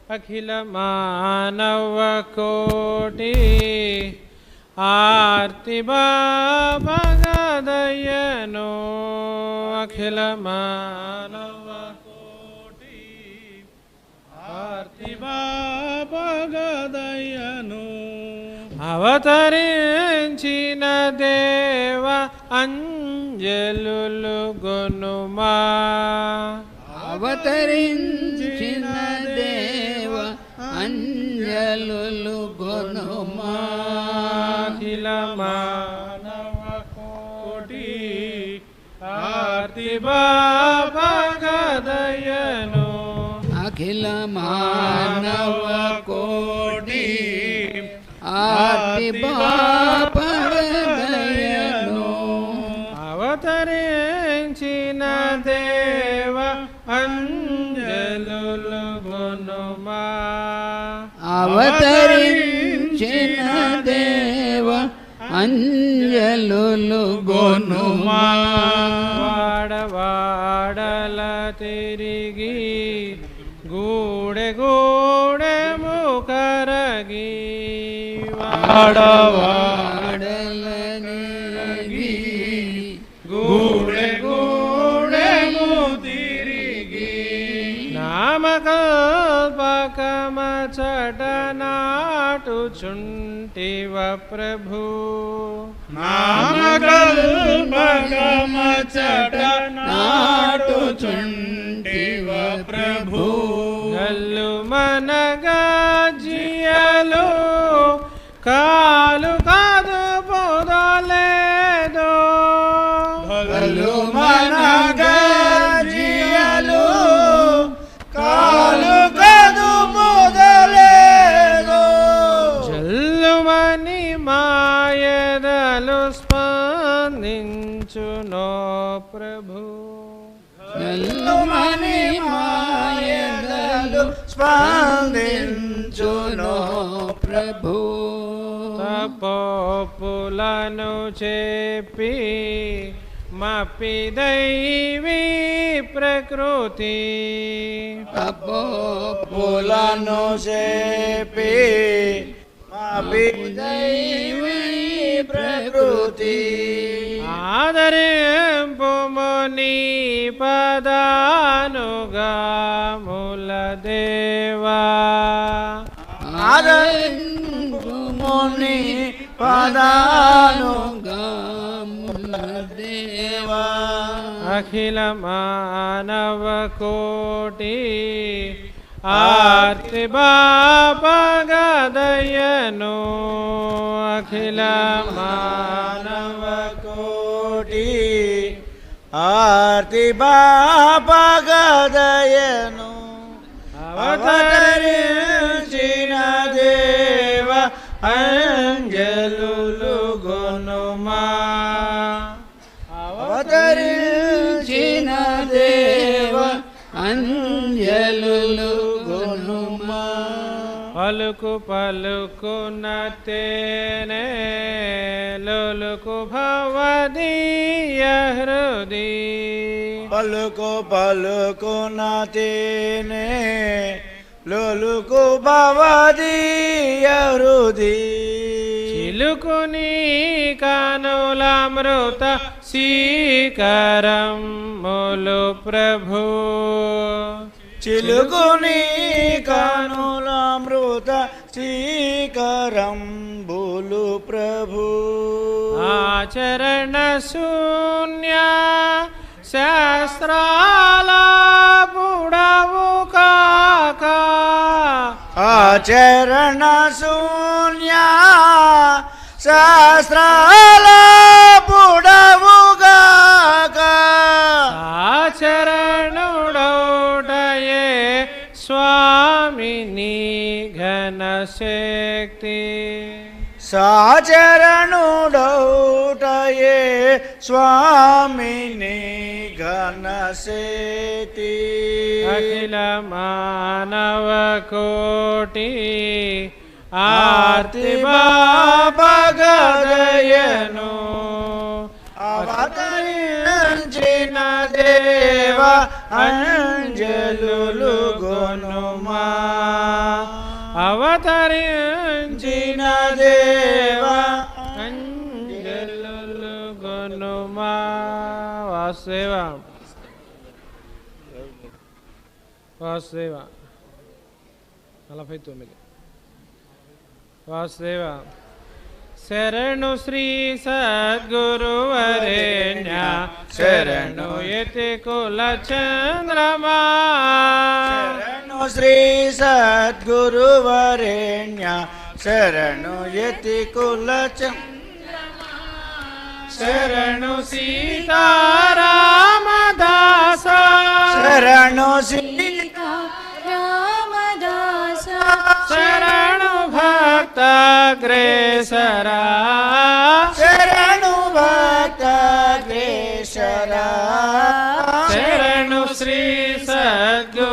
అఖిల మానవ కోటి ఆర్తి బాబగదయను అఖిల మానవ కోటి ఆర్తి బాబగదయను అవతరించిన దేవ అంజలులు గొనుమా అవతరించిన దేవ అంజలులు గొనుమా అఖిల మానవ కోటి ఆర్తి బాబగదయను అఖిల మానవ కోటి ఆర్తి బాపగదయను అవతరించిన దేవ అంజలులు గొనుమా అవతరించిన దేవ అంజలులు గొనుమా వాడవాడల తిరిగి గూడె గూడె ముకరగి వాడవాడలనిగి గూడె గూడె తిరిగి నామకల్పకమ చటనాటుచుంటివ ప్రభు నామకల్పకమ చటనాటుచుంటివ ప్రభు గల్లు మనగా జియలు కాలు కాదు పొదలేదు గల్లు మనగా జియలు కాలు కాదు పొదలేదు జల్లుమని మాయదలు స్పందించునో ప్రభు జల్లుమని మాయదలు స్పందించునో ప్రభు తపోపులను చెప్పి మపి దైవీ ప్రకృతి తపోపులను చెప్పి మపి దైవీ ప్రకృతి ఆదరింపు ముని పదానుగాముల దేవా ఆదరింపు ముని పదానుగాముల దేవా అఖిల మానవ కోటి ఆర్తి బాపగదయను అఖిల మానవ కోటి ఆర్తి బాపగదయను అవతరించిన దేవ అంజలులు గొనుమా అవతరించిన దేవ అంజలులు గొనుమా పలుకు పలుకున తేనే లొలుకు భవదీయ హృది పలుకు పలుకున తేనే లొలుకు భవదీయ హృది చిలుకుని కనులమృత శీకరం ములు ప్రభు చిలుకుని కనులమృత శ్రీకరం బోలు ప్రభు ఆచరణ శూన్య శాస్త్రాల పుడవు కాక ఆచరణ శూన్య శాస్త్రాల పుడవుగాక ఆచరణుడౌటయే స్వామిని ఘన శక్తి సాచరణుడౌటయే స్వామిని ఘనశక్తి అఖిల మానవ కోటి ఆర్తి బాపగదయను అవతరించిన దేవ అంజలులు గొనుమా అవతరించిన దేవా అంజలు గొనుమా వాసుదేవ వాసుదేవ 49 వాసుదేవ శరణు శ్రీ సద్గురువరేణ్య శరణు యతి కుల చంద్రమా శరణు శ్రీ సద్గురువరేణ్య శరణు యతి కుల శరణు సీతారామదాస శరణు రామదాస శరణు భక్తగ్రేసరా శరణు భక్తగ్రేసరా శరణు శ్రీ సద్గురువరేణ్య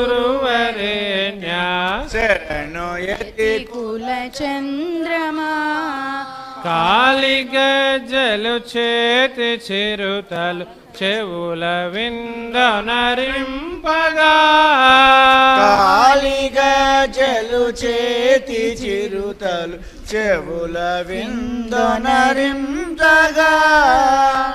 శరణు యతి కుల చంద్రమా కాలి గజ్జలు చేతి చిరుతలు చెవుల విందనరింపగా కాలిగా జలు చేతి చిరుతలు చెవుల విందనరించగా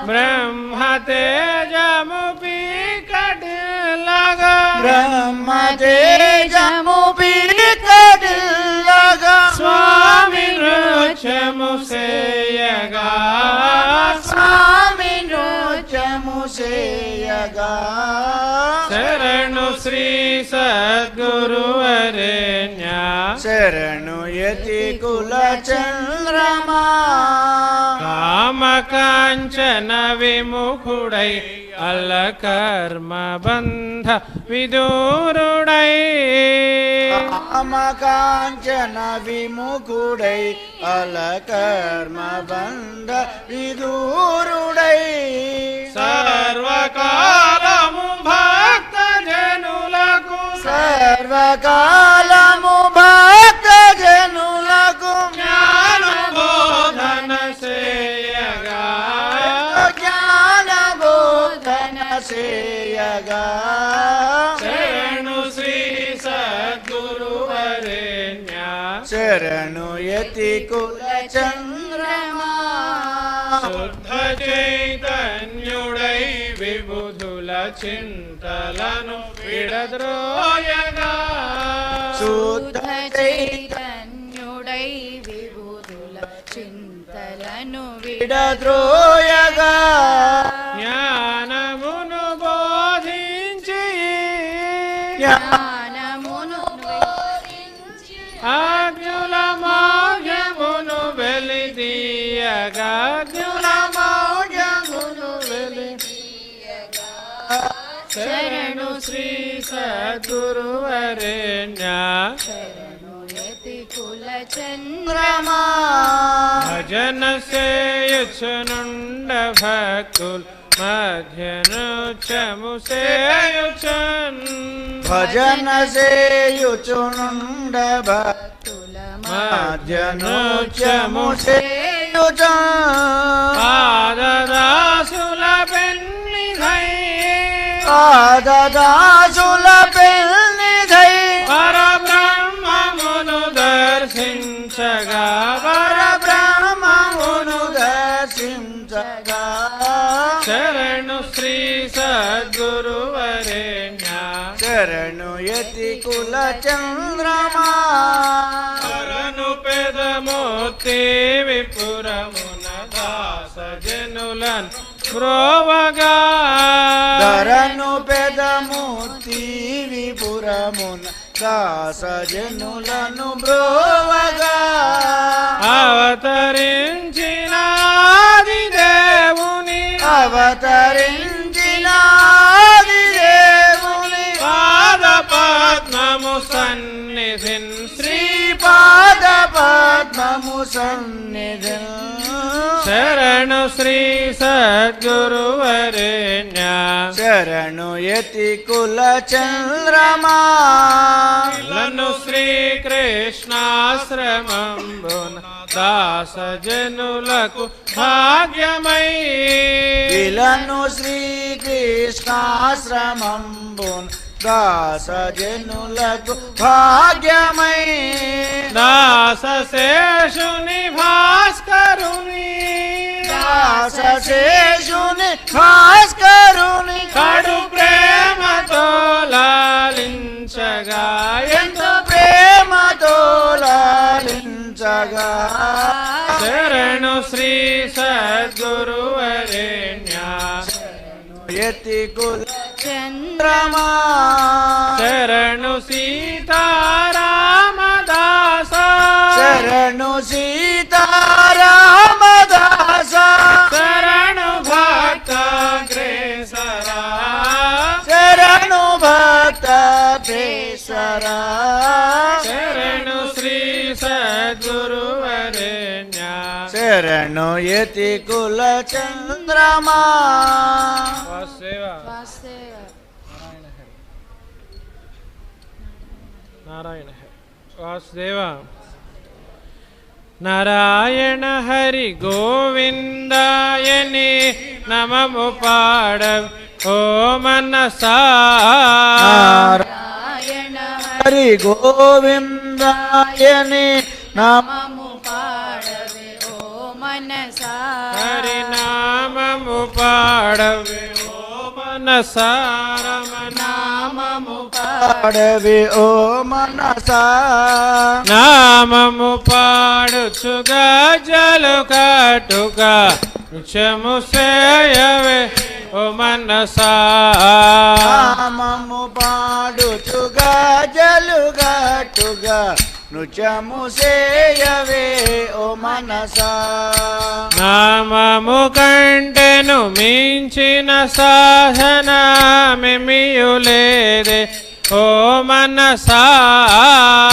బ్రహ్మ తేజము పీకటిల్లగా బ్రహ్మ తేజము పీకటిల్లగా స్వామి నృత్యము సేయగా స్వామి నృత్యము సేయగా శరణు శ్రీ సద్గురువరేణ్య శరణు యతి కుల చంద్రమా కామ కాంచన విముఖుడై అల కర్మ బంధ విదూరుడై కామకాంచన విముఖుడై అల కర్మ బంధ విదూరుడై సర్వకాలము భక్త జనులకు సర్వకాలము భక్త జనులకు జ్ఞాన బోధన సేయగా జ్ఞాన బోధన సేయగా శరణు శ్రీ సద్గురువరేణ్య శరణు యతి కుల చంద్రమా శుద్ధ చైతన్యుడై విబుధుల చింతలను విడద్రోయగా శుద్ధ చైతన్యుడై విబుధుల చింతలను విడద్రోయగా జ్ఞానమును బోధించి జ్ఞానమును ఆజ్ఞుల మౌఢ్యమును వెలిదీయగా ఆజ్ఞుల మౌఢ్యమును వెలిదీయగా శరణు శ్రీ సద్గురువరేణ్య శరణు యతి కుల చంద్రమా భజన సేయుచునుండ భక్తుల్ మధ్యనుచము సేయుచన్ భజన సేయుచునుండ తుల మధ్యనుచము సేయుచ పాదదాసుల పెన్నిధై పాదదాసుల పెన్నిధై పరబ్రహ్మమును దర్శించగా పరబ్రహ్మమును దర్శించగా శరణు శ్రీ సద్గురువరేణ్య శరణు యతి కుల చంద్రమా శరణు పెదమూర్తి విపురమున దాస జనులన్ బ్రోవగా ధరను పెదమూర్తి విపురమున దాస జనులను బ్రోవగా అవతరించిన ఆది దేవుని అవతరించిన దేవుని పాద పద్మము సన్నిధిన్ శ్రీపాద పద్మము సన్నిధి శరణు శ్రీ సద్గురువరేణ్య శరణు యతి కుల చంద్రమా లను శ్రీకృష్ణాశ్రమంబున దాస జనులకు భాగ్యమై విలను శ్రీకృష్ణాశ్రమంబున్ దాస జనులకు భాగ్యమై నా దాసశేషుని భాస్కరుని దాసశేషుని భాస్కరుని కడు ప్రేమతో లాలించగా ఎంతో ప్రేమతో లాలించగా శరణు శ్రీ సద్గురువరేణ్య యతి కుల చంద్రమా శరణు సీతారామదాస శరణు సీతారామదాస శరణు భక్తగ్రేసరా శరణు భక్త ప్రేసరా శరణు శ్రీ సద్గురువరేణ్య శరణు యతి కుల చంద్రమా వాసుదేవ వాసుదేవ నారాయణ వాసుదేవ నారాయణ హరి గోవిందాయని నమము పాడ ఓ మనసా నారాయణ హరి గోవిందాయని నమ నామము పాడవే ఓ మనసా హరినామము పాడవే ఓ మనసా రమనామము పాడవి ఓ మనసా నామము పాడుచుగా జలు కట్టుగా నృత్యము సేయవే ఓ మనసా నామము పాడుచుగా జలుగట్టుగా నృత్యము సేయవే ఓ మనసా నామము కంటెను మించిన సాధన మెమియులేదే ఓ మనసా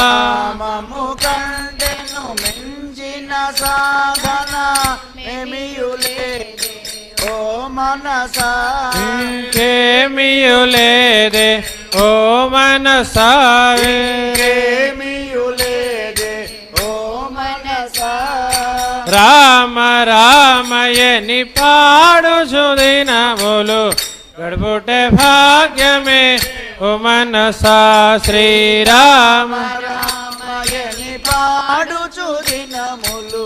నామము కంటెను మించిన సాధన ఏమియులేదే ఓ మనసా ఇంకేమియులేదే ఓ మనసా ఏమియులేదే ఓ మనసా రామ రామయని పాడుచు దినములు గడుపుటే భాగ్యమే ఓ మనసా శ్రీరామ రామయని పాడుచు దినములు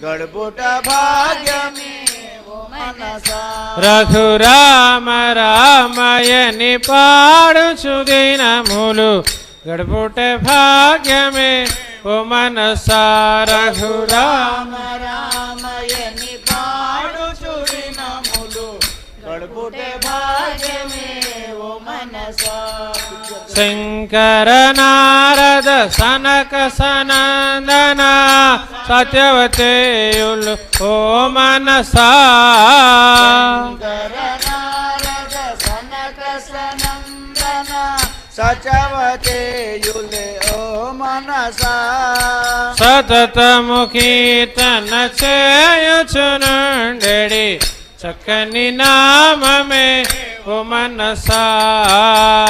గడుపుట భాగ్యమే ఓ మనసా రఘురామ రామయని పాడుచు దినములు గడుపుటే భాగ్యమే ఓ మనసా రఘురామ రామ రామయని పాడుచు దినములు గడుపుట భాగ్యమే ఓ మనసా శంకర నారద సనక సనందన సత్యవతేయులు ఓ మనసా శంకర నారద సనక సనందన సచవతేయులే ఓ మనసా సతతము కీర్తన చేయుచునుండెడి చక్కని నామమే ఓ మనసా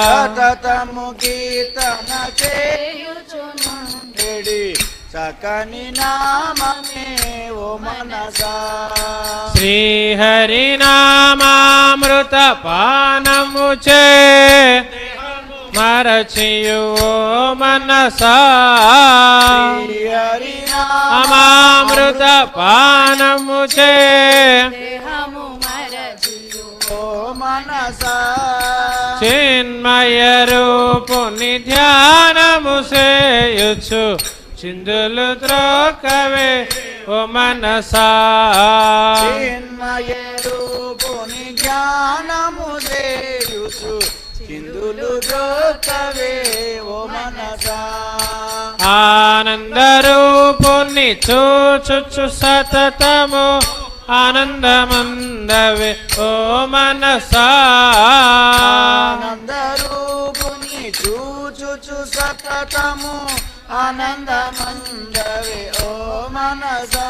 సతతము కీర్తన చేయుచునుండెడి చేయుచునుండెడి చక్కని నామమే ఓ మనసా శ్రీహరినామామృత పానము చే మరచియు ఓ మనసా అమామృత పానము చే దేహము మరచియు ఓ మనసా చిన్మయ రూపుని ధ్యానము సేయుచు చిందులు త్రోకవే ఓ మనసా చిన్మయ రూపుని జ్ఞానము చేయుచు చిందులు ద్రోకవే ఓ మనసా ఆనంద రూపుని చూచుచు సతతము ఆనందమందవే ఓ మనసా ఆనంద రూపుని చూచుచు సతతము ఆనందమందవే ఓ మనసా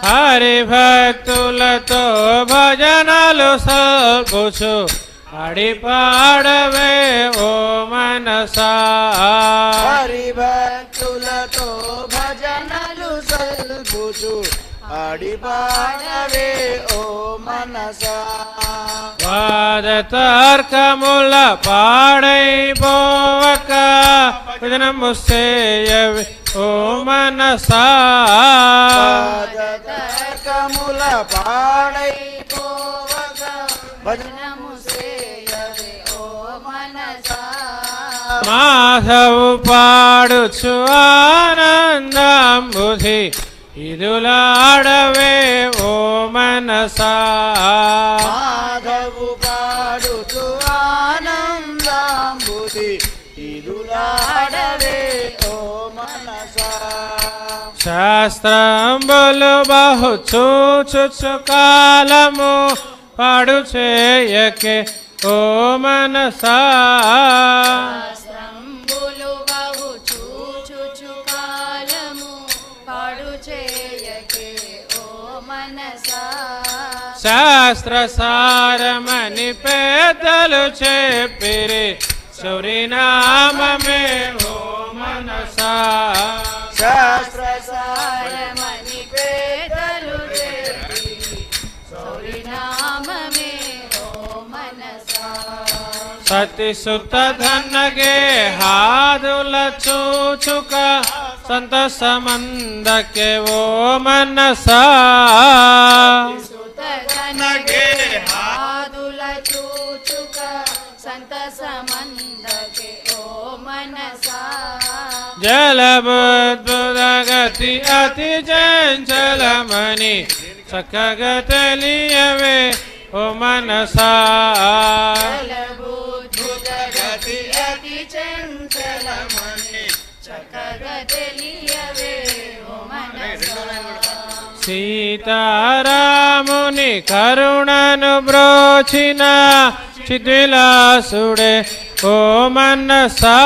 హరి భక్తులతో భజనలు సల్పుచు అడి పాడవే ఓ మనసా హరి భక్తులతో భజనలు సల్పుచు ఆడి పాడవే ఓ మనసా వాద తర్కముల పాడైపోవక భజనము సేయవే ఓ ఓ మనసా వాదతర్కముల పాడైపోవగా భజనము చేయవే ఓ మనసా మాధవు పాడుచు ఆనందంబుధి ఇదులాడవే ఓ మనసా మాధవు పాడుచు ఆనందంబుధి ఇదులాడవే ఓ మనసా శాస్త్రంబులు బహు చూచుచు కాలము పాడు చేయకే ఓ మనసా శాస్త్రంబులు బహు చూచుచు కాలము పాడు చేయకే ఓ మనసా శాస్త్రసారమని పెద్దలు చెప్పిరి సౌరినామమే ఓ మనసా శాస్త్రసారమని సారమని పేదలు చెప్పి సౌరినామమే ఓ మనసా సతిసుత ధనగే హాదుల చూచుక సంతసమందకే ఓ మనసా సుతగనగే ఆదుల చూచుక సంతసమందకే ఓ మనసా జలబుద్భుతగతి అతి చంచలమని చక్కగా తెలియవే ఓ మనసా బలబుద్ధుతగతి అతి చంచలమని చక్కగా తెలియవే ఓ మనసా సీతారాముని కరుణను బ్రోచిన చిద్విలాసుడే ఓ మనసా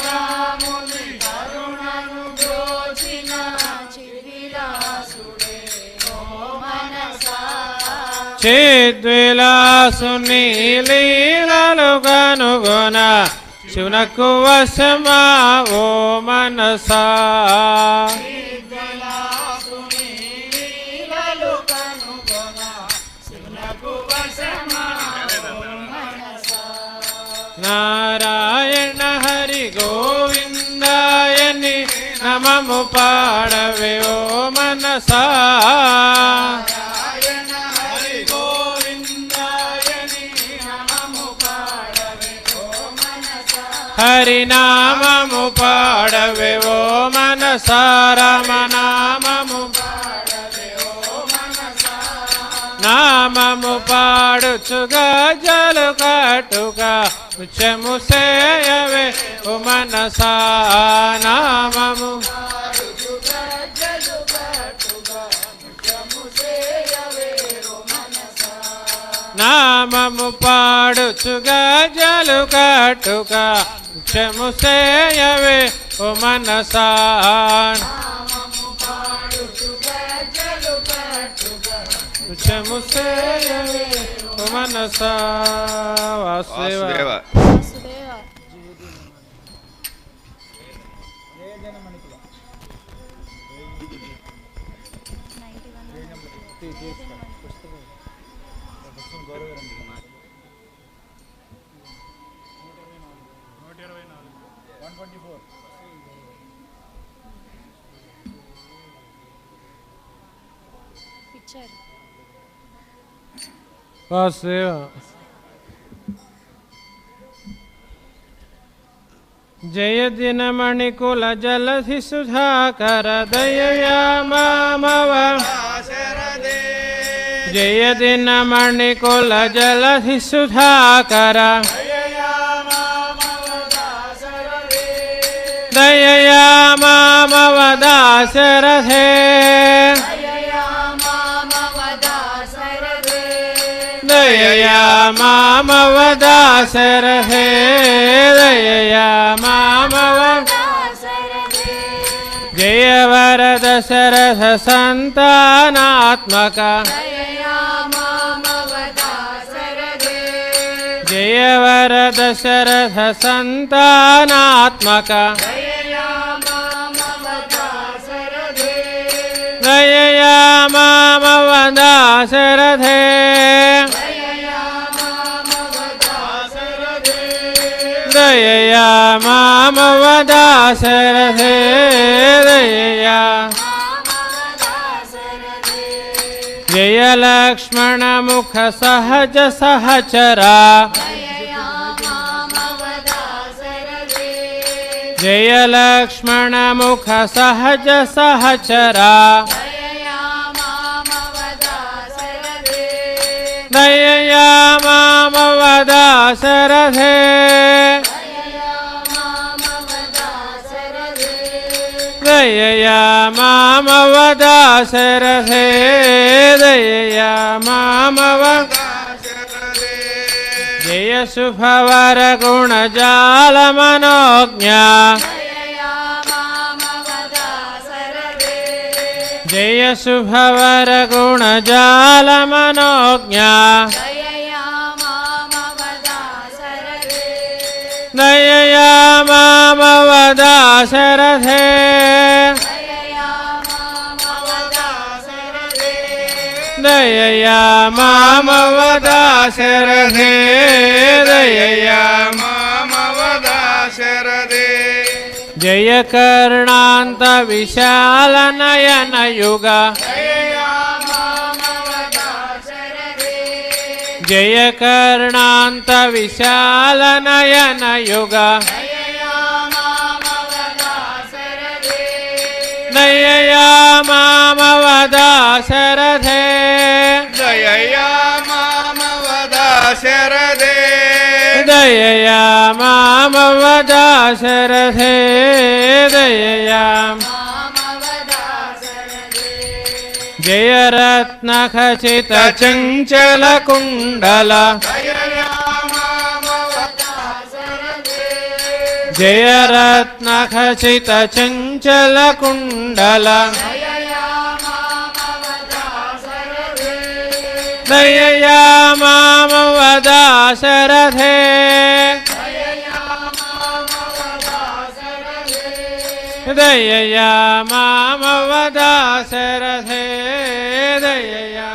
రాముని కరుణను బ్రోచిన చిద్విలాసుడే ఓ మనసా చిద్విలాసుని లీలలు కనుగొన శివునకు వశమా ఓ మనసా విద్యలాసుని లీలలు కనుగొన శివునకు వశమా ఓ మనసా నారాయణ హరి గోవిందాయని నమము పాడవే ఓ మనసా నారాయణ హరి గోవిందాయని నమము పాడవే ఓ మనసా హరినామము పాడవే ఓ మనసా రామనామము నామము పాడుచు గజలు కట్టుగా ముచ్చము సేయవే ఓ మనసా నామము నామము పాడుచు గజలు కట్టుగా ముచ్చము సేయవే ఓ మనసా ముచ్చము సేయవే ఓ మనసా వాసుదేవ వాసుదేవ పిక్చర్ వాసుదేవ జయ దినమణికుల జలధి సుధాకర దయయా మామవ జయ దినమణికుల జలధి సుధాకర దయయా మామవ దాశరథే దయయా మామవ దాశరథే దయయా మామవ జయ వరద శరథ సంతానాత్మక జయ వరద శరథ సంతానాత్మక దయయా మామవ దాశరథే दयया मामवदाशरथे दयया जय लक्ष्मण मुख सहज सहचरा जय लक्ष्मण मुख सहज सहचरा दयया मामवदाशरथे दयया मामवदाशरथे दयया मामवदाशरथे जय शुभवर गुणजाल मनोज्ञा जय शुभवर गुणजाल मनोज्ञा दयया मामवदाशरथे दयया मामवदाशरथे दयया मामवदाशरथे जय कर्णान्त विशाल नयन युग जय कर्णान्त विशाल नयन युग दयया मामवदाशरथे दयया मामवदाशरथे दयया मामवदाशरथे दयया जय रत्न खचित चंचल कुंडल जय रत्न खचित चंचल कुंडल दयया मामवदाशरथे दयया मामवदाशरथे दयया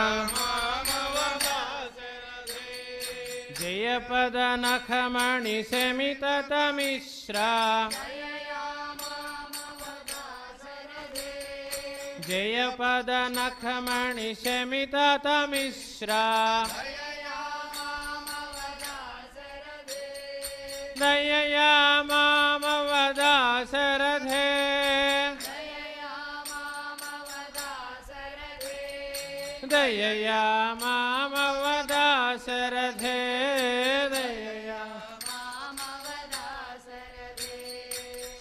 जय पद नखमणि शमित तमिश्रा जय पद नखमणि शमित तमिश्रा दयया मामवदाशरथे दयया मामवदाशरथे दयया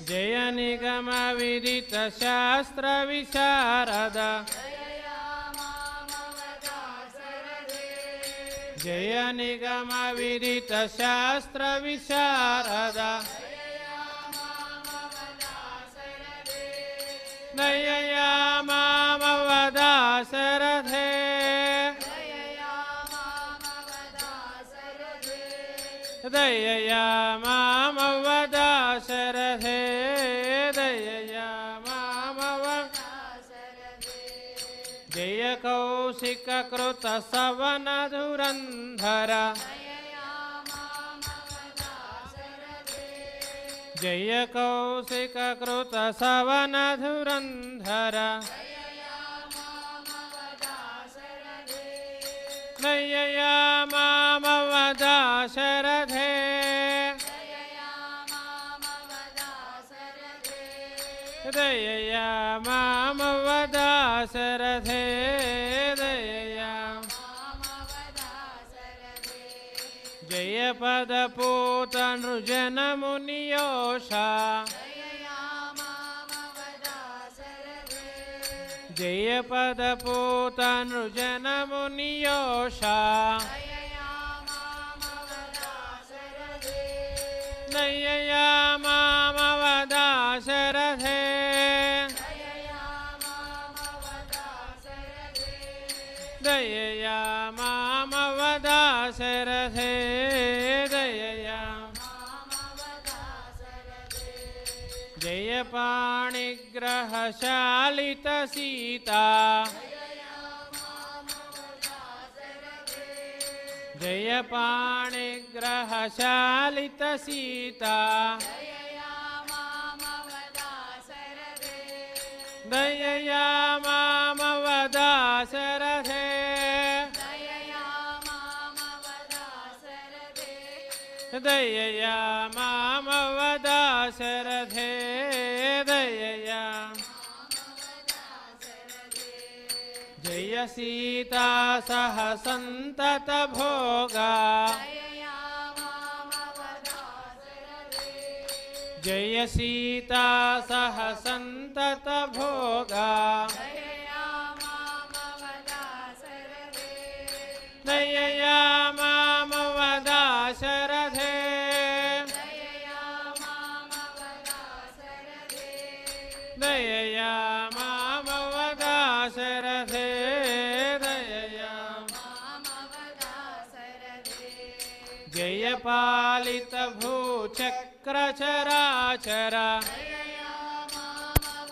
जय निगम विदित शास्त्र विशारद जय निगम विदित शास्त्र विशारद दयया मामवदाशरथे दयया मामवदाशरथे दयया जय कौशिक कृत सवन धुरंधर जय कौशिक कृत सवन धुरंधर दयया मामवदाशरथे दयया मामवदाशरथे दयया जय पद पूत नृजन मुनियोषा जय पद पूत नृजन मुनियोषा दयया मामवदाशरथे दयया मामवदाशरथे दयया जय पाणिग्रहशालित सीता जय पाणिग्रहशालितसीता दयया मामवदासरथे दयया मामवदासरथे दयया मामवदासरथे दयया मामवदासरथे दयया जय सीता सह संतत भोगा दयया मामवदासरथे जय सीता सह संतत भोगा दयया मामवदासरथे दयया मामवदासरथे दयया मामवदासरथे दयया मामवदासरथे दयया मामवदासरथे जय पालित भूचक्रचराचर दयया मामवदासरथे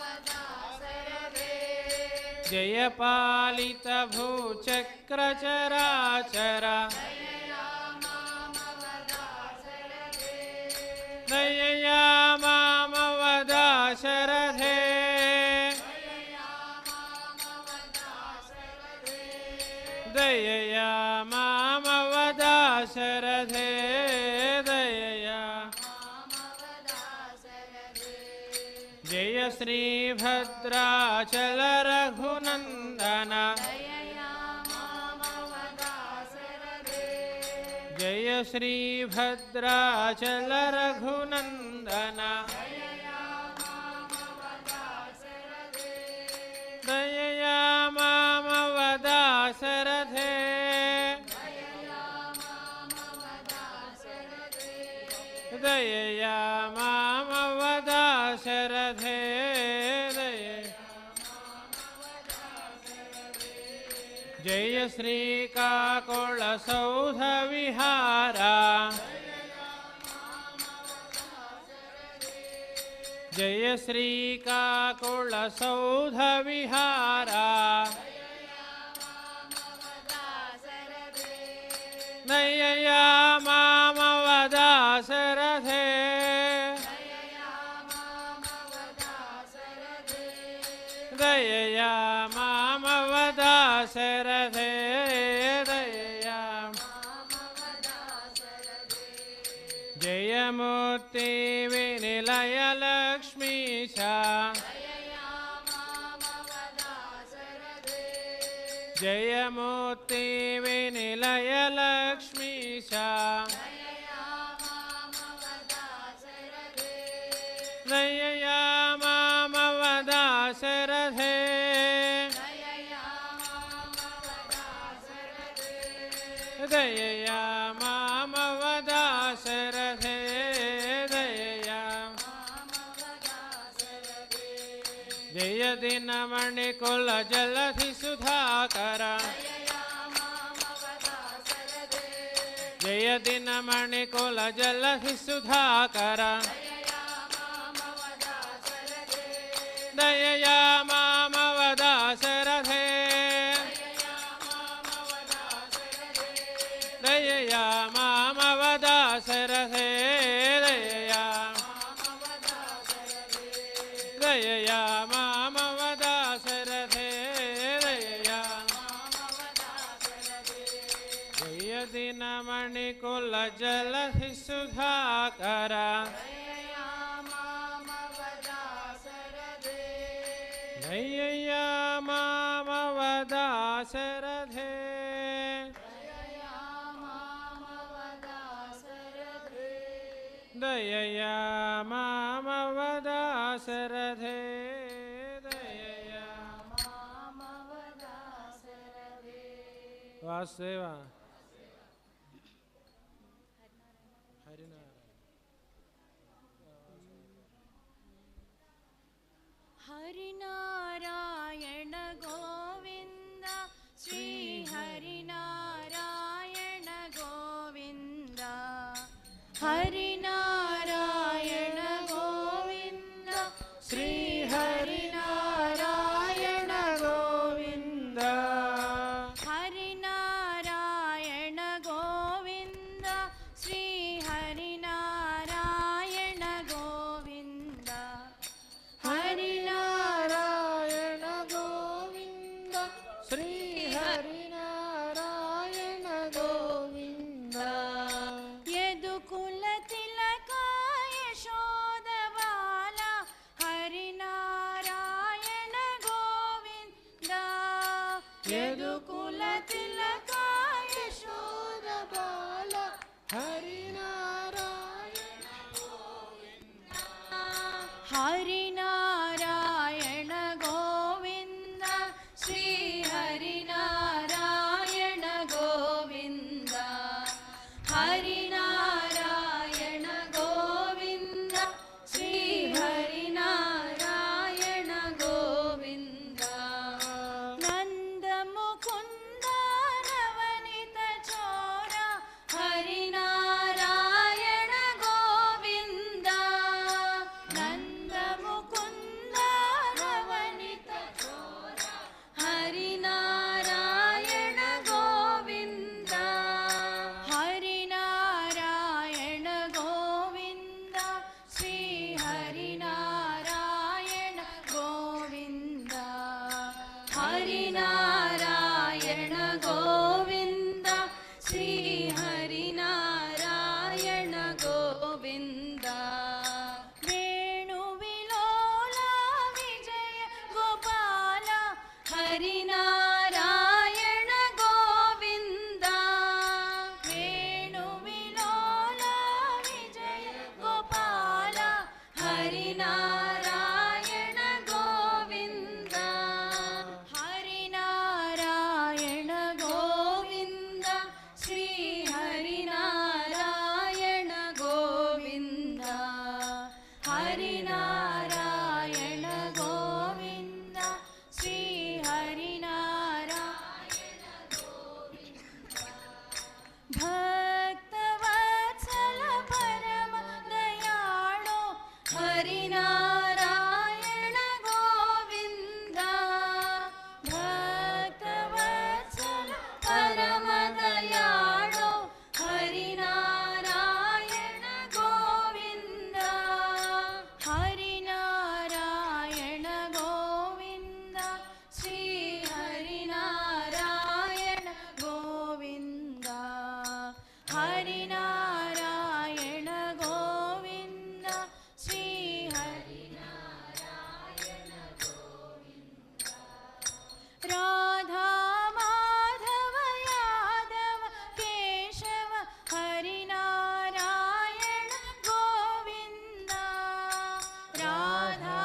जय पालित भूचक्रचराचर दयया मामवदासरथे दयया मामवदासरथे दयया मामवदासरथे दयया मामवदासरथे दयया मामवदासरथे जय श्रीभद्राचल रघुनन्दन दयया मामवदासरथे जय श्रीभद्राचल रघुनन्दन दयया मामवदासरथे दयया मामवदासरथे दयया मामवदासरथे दयया मामवदासरथे जय श्रीकाकुलसौधविहारा जय श्रीकाकुलसौधविहारा दयया मामवदासरथे दयया मामवदासरथे दयया जय मूर्ति विनिलय लक्ष्मीशा जय मूर्ति विनिलय लक्ष्मीशा दयया मामवदासरथे दयया मामवदासरथे दयया जय दीनमणिकुल जलधि सुधाकर जय दीनमणिकुल जलधि सुधाकर दयया मामवदासरथे दयया मामवदासरथे दयया मामवदासरथे दयया जय दीनमणिकुल जलधि सुधाकर दयया मामवदासरथे दयया मामवदासरथे दयया वासुदेव हरिनारायण गोविन्द श्री हरिनारायण गोविन्द हरिनारायण गोविन्द श्री हरिनारायण गोविन्द हरिनारायण गोविन्द यदुकुल तिलका यशोद बाल हरिनारायण हरिनारायण गोविन्द श्री हरिनारायण गोविन्द हरिनारायण गोविन्द श्री हरिनारायण गोविन्द नन्द मुकुन्द नवनीत चोर हरिनारायण गोविन्द नन्द मुकुन्द नवनीत चोर हरिनारायण गोविन्द हरिनारायण गोविन्द श्री हरिनारायण गोविन्द हरिनारायण गोविन्द श्री हरिनारायण गोविन्द वेणुविलोला विजय गोपाल हरिनारायण गोविन्द वेणुविलोला विजय गोपाल हरिनारायण गोविन्द हरिनारायण गोविन्द श्री हरिनारायण गोविन्द हरिनारायण गोविन्द श्री हरिनारायण गोविन्द भक्तवत्सल परम दयाळु हरिनारायण गोविन्द भक्तवत्सल परम दयाळु हरिनारायण गोविन्द हरिनारायण गोविन्द श्री हरिनारायण गोविन्द हरिनारायण गोविन्द श्री हरिनारायण गोविन्द राधा माधव यादव केशव हरिनारायण गोविन्द राधा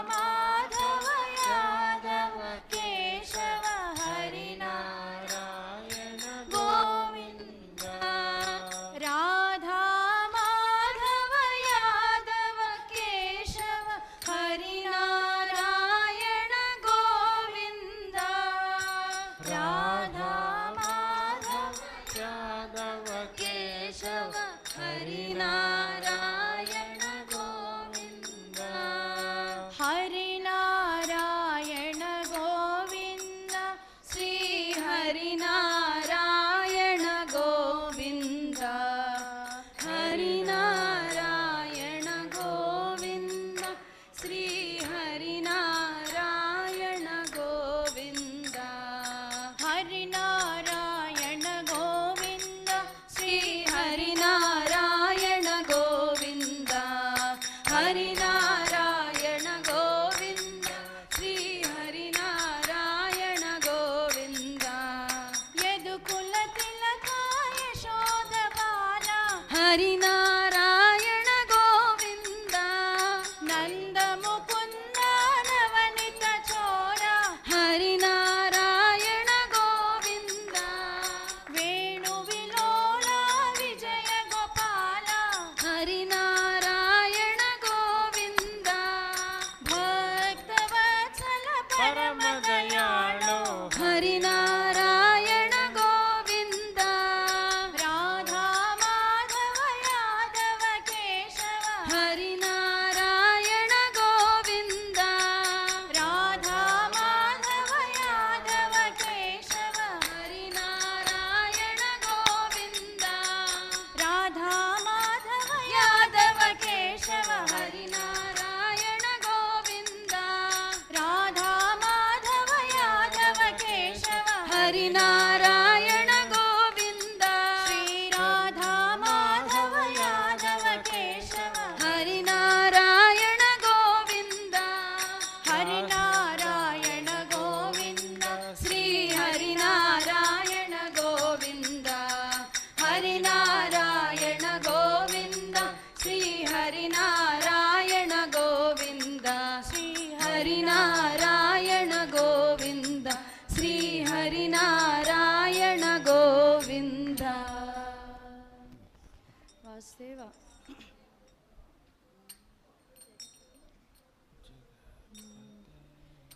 माधव यादव केशव हरिनारायण गोविन्द राधा माधव यादव केशव हरिनारायण गोविन्द राधा माधव यादव केशव हरिनारायण गोविन्द हरिनारायण गोविन्द श्री हरिनारायण गोविन्द हरिनारायण गोविन्द श्री हरिनारायण गोविन्द हरिनारायण गोविन्द श्री हरिनारायण गोविन्द हरिनारायण गोविन्द श्री हरिनारायण गोविन्द यदुकुल तिलका यशोद बाल हरिनारायण गोविन्द नन्द मुकुन्द नवनीत चोर हरिनारायण गोविन्द वेणुविलोला विजय गोपाल हरिनारायण गोविन्द भक्तवत्सल परम दयाळु हरिनारायण गोविन्द राधा माधव यादव केशव हरिनारायण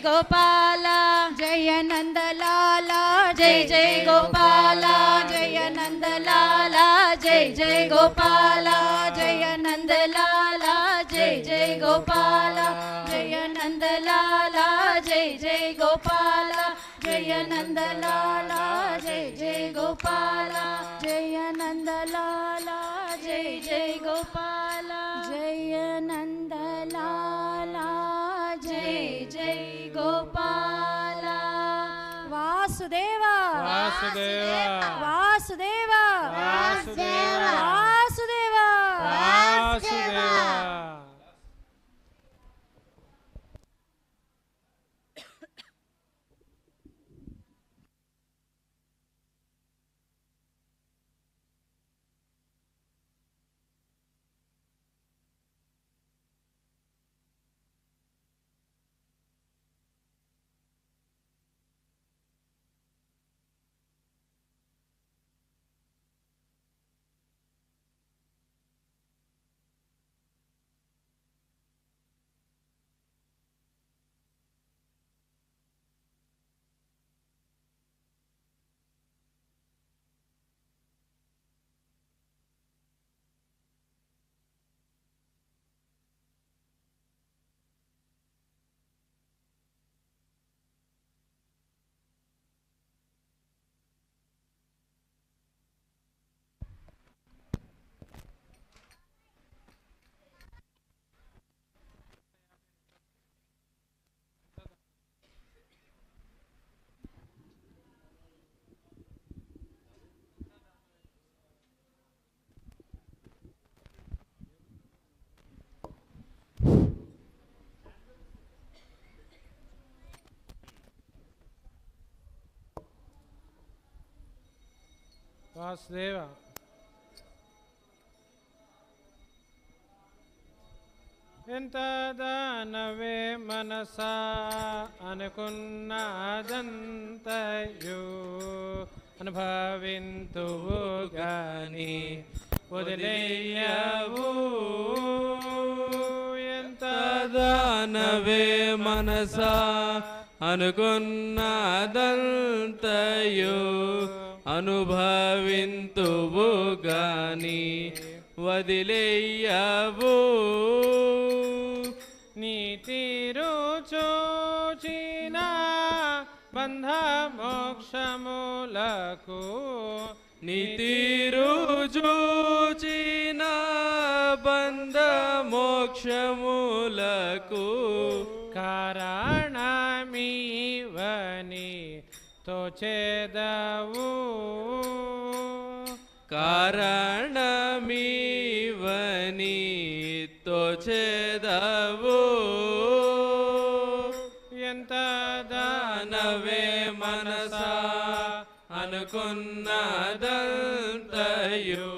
గోపాల జయ నందలాల జై జై గోపాల జయ నందలాల జై జై గోపాల జయ నందలాల జై జై గోపాల జయ నందలాల జై జై గోపాల జయ నందలాల జై జై గోపాల జయ నందలాల జై జై గోపాల జయ నందలాల జై జై గోపాల వాసుదేవ వాసుదేవ వాసుదేవ వాసుదేవ వాసుదేవ వాసుదేవ వాసుదేవ ఎంత దానవే మనసా అనుకున్నదంతయు అనుభవింతువు గాని వదిలేయవు ఎంత దానవే మనసా అనుకున్నదంతయు అనుభవింతువు గాని వదిలేయవు నీతి రుచోచిన బంధ మోక్షములకు నీతి రుచోచిన బంధ మోక్షములకు కారణమీవని తోచెదవు కారణమీవని తోచెదవు ఎంత దానవే మనసా అనుకున్నదంతయు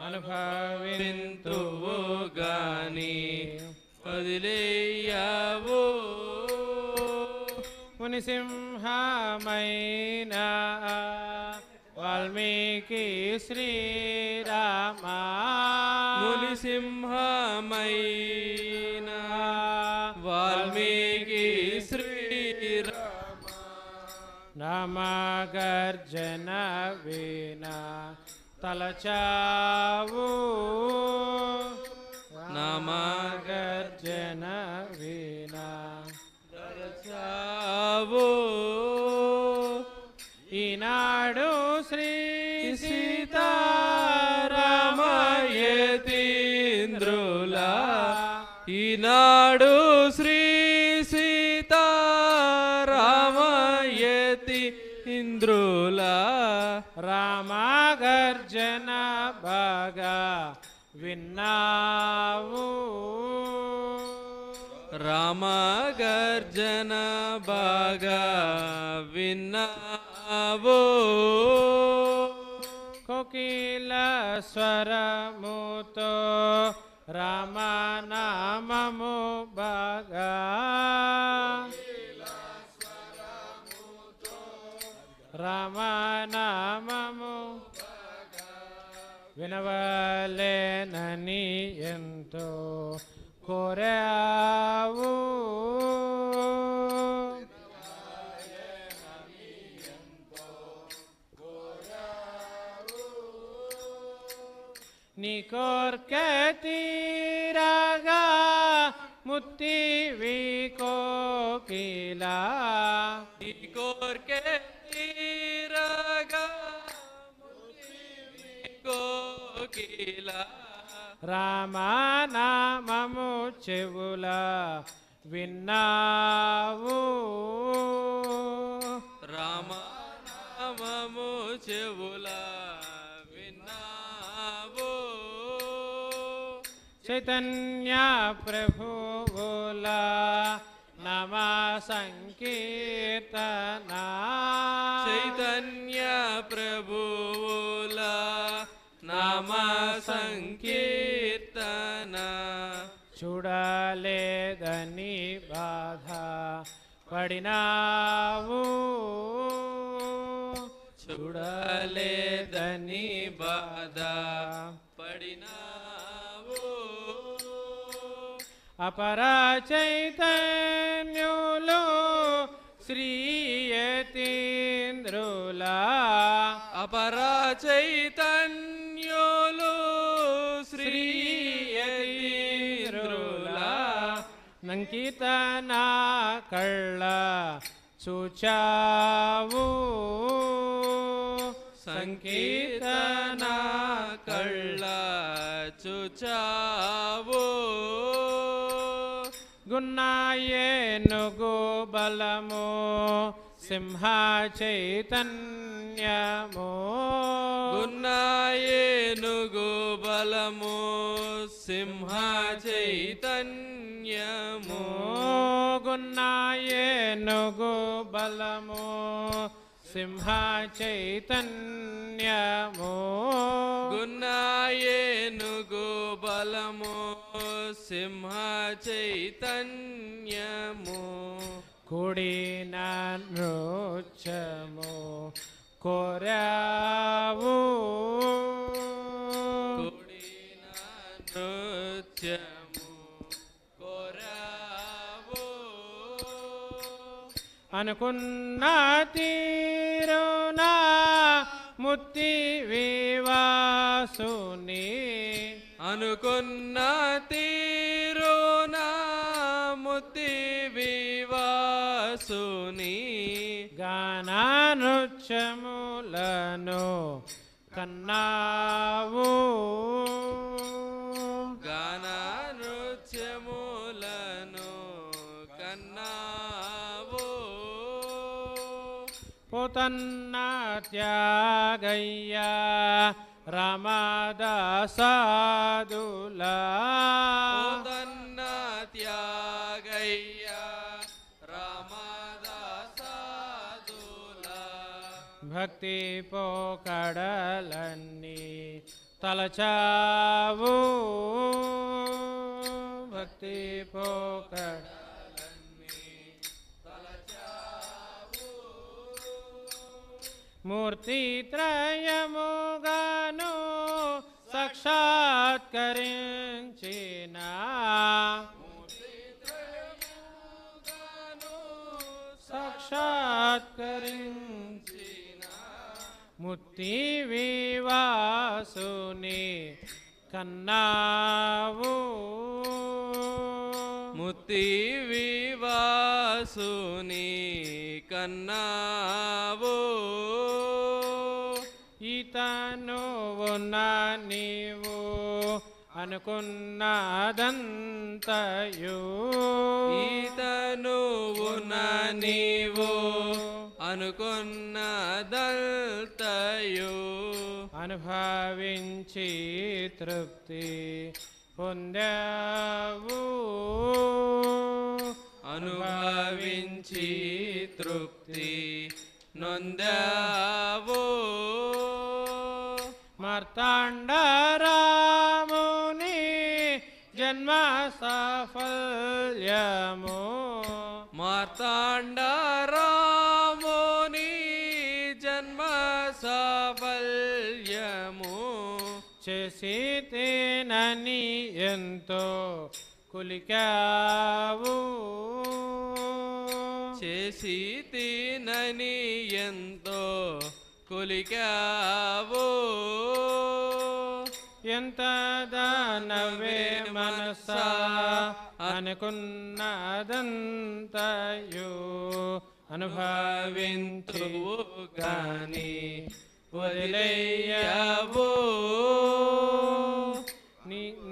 అనుభవింతువు గాని వదిలేయవు మునిసింహమైన వాల్మీకి శ్రీరామ మునిసింహమైన వాల్మీకి శ్రీరామ నామగర్జన వీణా తలచావు నామగర్జన వీణా తలచావు ఈనాడు శ్రీ సీతారామయతీంద్రులా ఈనాడు శ్రీ సీతారామయతి ఇంద్రులా రామగర్జన బాగా విన్నావు రామగర్జన బాగా విన్నావు కోకిల స్వరముతో రామనామము బాగా రామనామము వినవలేనని ఎంతో కోరావు నీ కోర్కె తీరగా ముత్తివి కోకిలా నీ కోర్కె తీరగా ముత్తివి కోకిలా రామనామము చెవుల విన్నావు రామనామము చెవుల విన్నావు చైతన్య ప్రభువుల నమ సంకీర్తన చైతన్య ప్రభువుల నామ సంకీర్తన చూడలేదని బాధ పడినావు చూడలేదని బాధ పడినావు అపర చైతన్యులు శ్రీయతీంద్రుల అపర చైతన్యులు శ్రీయతీంద్రుల నంకితన కళ్ళ చూచావు సంకీర్తన కళ్ళ చూచావు గున్నాయేనుగు బలము సింహ చైతన్యము గున్నాయేనుగు బలము సింహ చైతన్యము గున్నాయేనుగు బలము సింహ చైతన్యము గున్నాయేనుగు బలము సింహ చైతన్యము కూడిన నృత్యము కోరావు కూడిన నృత్యము కోరావు అనుకున్న తీరునా ముత్తి వివాసుని అనుకున్న తీరునా ముత్తి వివాసుని గాన నృత్యములను కన్నావు గాన నృత్యములను కన్నావు పోతన్న త్యాగయ్య రామదాసాదుల పోతన్న త్యాగయ్య రామదాసాదుల భక్తి పోకడలన్నీ తలచావు భక్తి పోకడలన్నీ మూర్తి త్రయముగాను సాక్షాత్కరించిన సాక్షాత్కరించిన ముత్తి వివాసుని కన్నావు ముత్తి వివాసుని కన్నావు ఈతను ఉన్న నీవు అనుకున్నదంతయు ఈతను ఉన్న నీవు అనుకున్నదంతయు అనుభవించి తృప్తి పొందావు అనుభవించి తృప్తి నొందావు మార్తాండరాముని జన్మ సాఫల్యము మార్తాండ రాముని జన్మ సాఫల్యము చేసి తేనని ఎంతో కులికావు చేసి తినని ఎంతో కొలికావు ఎంత దానవే మనసా అనుకున్నదంతయు అనుభవించువు గాని వదిలేయవు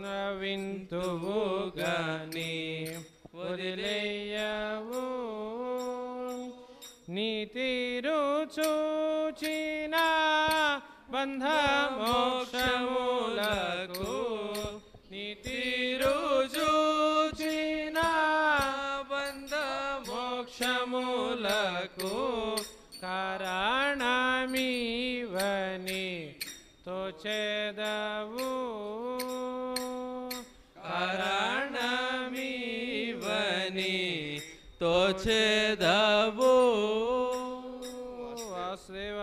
నవింతువు గాని వదిలేయవు నీ తీరు చూచిన బంధ మోక్షములకు నీ తీరు చూచిన బంధ మోక్షములకు కారణమీవని తోచెదవు కారణమీవని తోచెదవు వాసుదేవ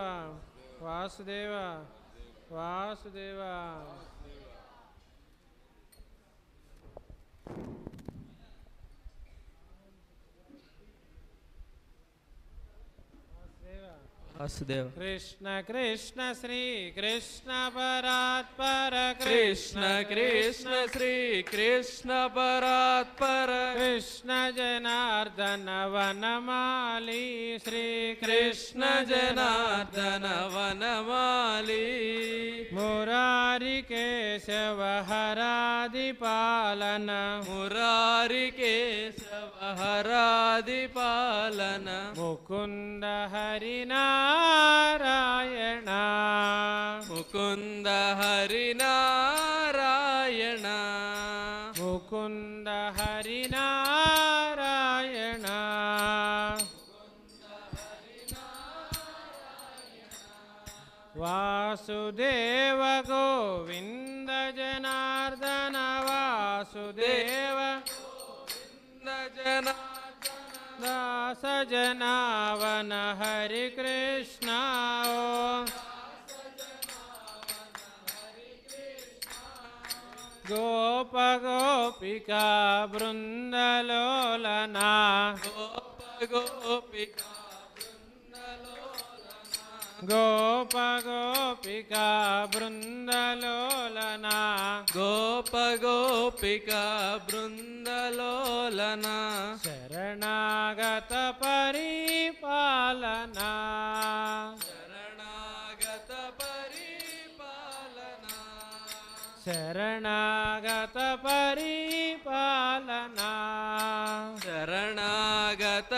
వాసుదేవ వాసుదేవ వాసుదేవ కృష్ణ కృష్ణ శ్రీ కృష్ణ పరాత్పర కృష్ణ కృష్ణ శ్రీ కృష్ణ పరాత్పర కృష్ణ జనార్దన వనమాలి శ్రీ కృష్ణ జనార్దన వనమాలి మురారి కేశవ హరాది పాలన మురారి కేశవ హరాది పాలన ముకుంద హరినారాయణ ముకుంద హరినారాయణ ముకుంద హరినారాయణ వాసుదేవ గోవింద జనార్దన వాసుదేవ దాస జనావన హరి కృష్ణ గోప గోపికా బృందలోలనా గోపిక గోప గోపికా బృందలోలనా గోప గోపిక బృందలోలన శరణాగత పరిపాలనా శరణాగత పరిపాలన శరణాగత పరిపాలనా శరణాగత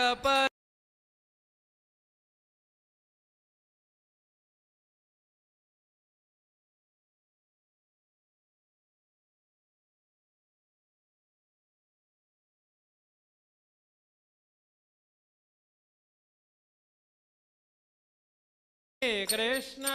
కృష్ణ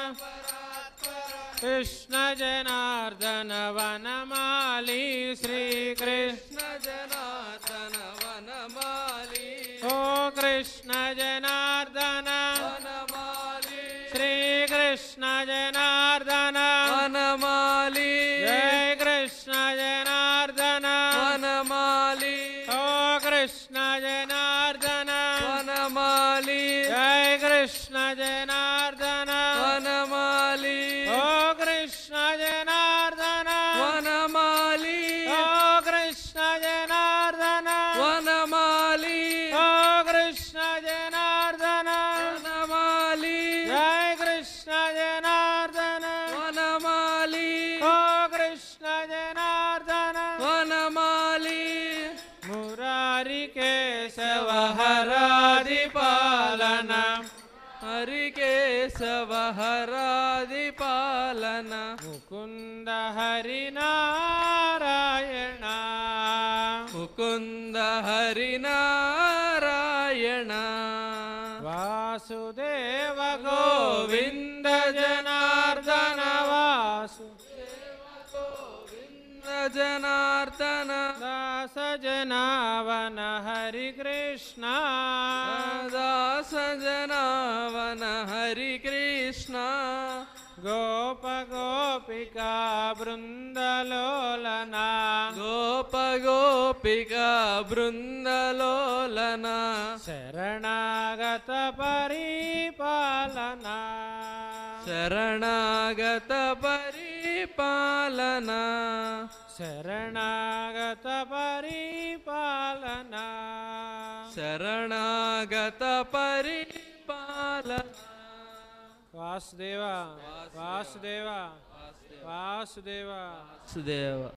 కృష్ణ జనార్దన వనమాలి శ్రీ కృష్ణ జనార్దన వనమాలి ఓ కృష్ణ జనార్దన వనమాలి శ్రీ కృష్ణ జనార్దన వనమాలి జయ కృష్ణ జనార్దన వనమాలి ఓ కృష్ణ జనార్దన వనమాలి జయ కృష్ణ జనార్దన వనమాలి ఓ కృష్ణ జనార్దన వనమాలి ఓ కృష్ణ జనార్దన వనమాలి ఓ కృష్ణ జనార్దన వనమాలి జయ కృష్ణ జనార్దన వనమాలి ఓ కృష్ణ జనార్దన వనమాలి మురారి కేశవ హరాది పాలన హరికేశవ హరాది పాలన ముకుంద హరినారాయణ ముకుంద హరినారాయణ వాసుదేవ గోవింద జనార్దన జనార్దన దాస జనావన హరి కృష్ణ దాస జనావన హరి కృష్ణ గోప గోపికా బృందలోలనా గోప గోపిక బృందలోలన శరణాగత పరిపాలనా శరణాగత పరిపాలన పరిపాలన శరణాగత పరిపాలన శరణాగత పరిపాలన వాసుదేవ వాసుదేవ వాసుదేవ సుదేవ